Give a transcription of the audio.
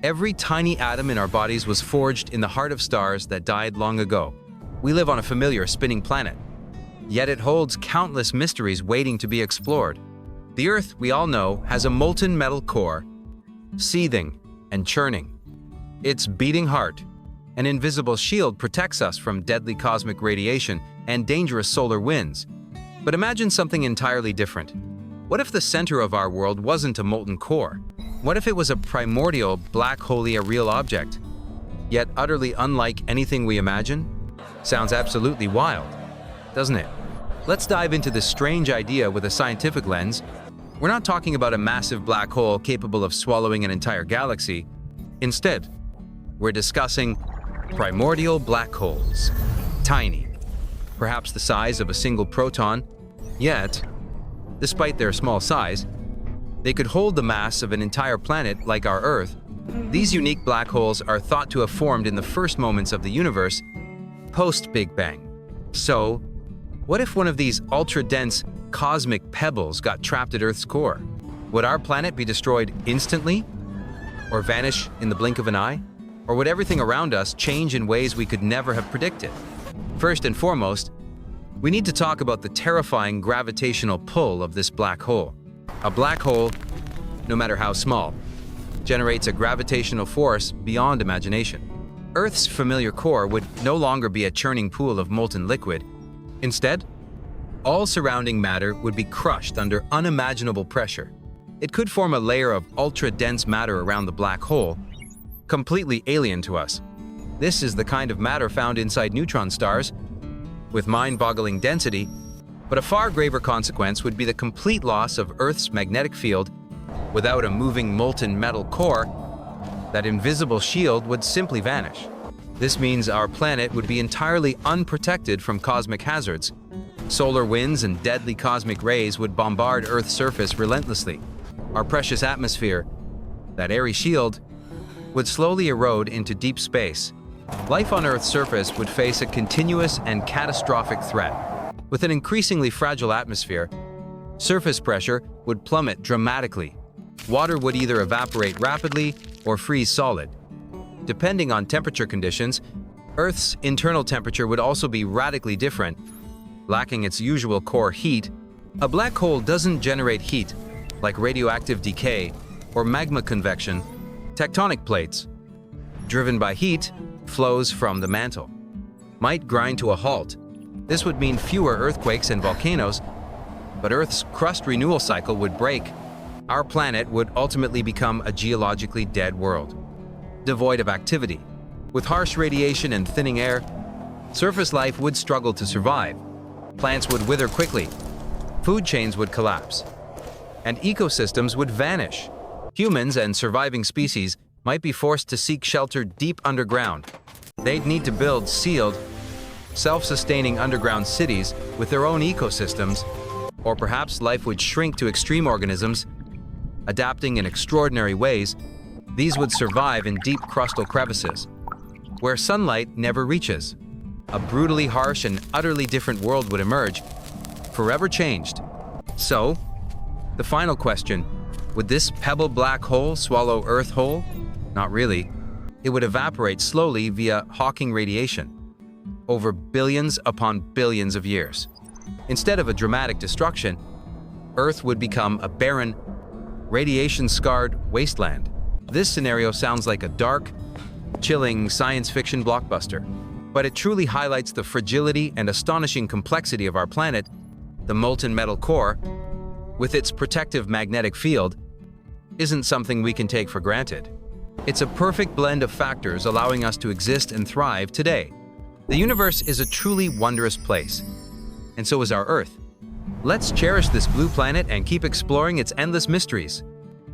Every tiny atom in our bodies was forged in the heart of stars that died long ago. We live on a familiar spinning planet, yet it holds countless mysteries waiting to be explored. The Earth, we all know, has a molten metal core, seething and churning. Its beating heart, an invisible shield, protects us from deadly cosmic radiation and dangerous solar winds. But imagine something entirely different. What if the center of our world wasn't a molten core? What if it was a primordial black hole, a real object, yet utterly unlike anything we imagine? Sounds absolutely wild, doesn't it? Let's dive into this strange idea with a scientific lens. We're not talking about a massive black hole capable of swallowing an entire galaxy. Instead, we're discussing primordial black holes. Tiny, perhaps the size of a single proton, yet, despite their small size, they could hold the mass of an entire planet like our Earth. These unique black holes are thought to have formed in the first moments of the universe, post-Big Bang. So, what if one of these ultra-dense cosmic pebbles got trapped at Earth's core? Would our planet be destroyed instantly? Or vanish in the blink of an eye? Or would everything around us change in ways we could never have predicted? First and foremost, we need to talk about the terrifying gravitational pull of this black hole. A black hole, no matter how small, generates a gravitational force beyond imagination. Earth's familiar core would no longer be a churning pool of molten liquid. Instead, all surrounding matter would be crushed under unimaginable pressure. It could form a layer of ultra-dense matter around the black hole, completely alien to us. This is the kind of matter found inside neutron stars, with mind-boggling density, but a far graver consequence would be the complete loss of Earth's magnetic field. Without a moving molten metal core, that invisible shield would simply vanish. This means our planet would be entirely unprotected from cosmic hazards. Solar winds and deadly cosmic rays would bombard Earth's surface relentlessly. Our precious atmosphere, that airy shield, would slowly erode into deep space. Life on Earth's surface would face a continuous and catastrophic threat. With an increasingly fragile atmosphere, surface pressure would plummet dramatically. Water would either evaporate rapidly or freeze solid. Depending on temperature conditions, Earth's internal temperature would also be radically different. Lacking its usual core heat, a black hole doesn't generate heat like radioactive decay or magma convection. Tectonic plates, driven by heat, flows from the mantle, might grind to a halt. This would mean fewer earthquakes and volcanoes, but Earth's crust renewal cycle would break. Our planet would ultimately become a geologically dead world, devoid of activity. With harsh radiation and thinning air, surface life would struggle to survive. Plants would wither quickly, food chains would collapse, and ecosystems would vanish. Humans and surviving species might be forced to seek shelter deep underground. They'd need to build sealed, self-sustaining underground cities with their own ecosystems, or perhaps life would shrink to extreme organisms, adapting in extraordinary ways. These would survive in deep crustal crevices, where sunlight never reaches. A brutally harsh and utterly different world would emerge, forever changed. So, the final question, would this pebble black hole swallow Earth whole? Not really. It would evaporate slowly via Hawking radiation, over billions upon billions of years. Instead of a dramatic destruction, Earth would become a barren, radiation-scarred wasteland. This scenario sounds like a dark, chilling science fiction blockbuster, but it truly highlights the fragility and astonishing complexity of our planet. The molten metal core, with its protective magnetic field, isn't something we can take for granted. It's a perfect blend of factors allowing us to exist and thrive today. The universe is a truly wondrous place, and so is our Earth. Let's cherish this blue planet and keep exploring its endless mysteries.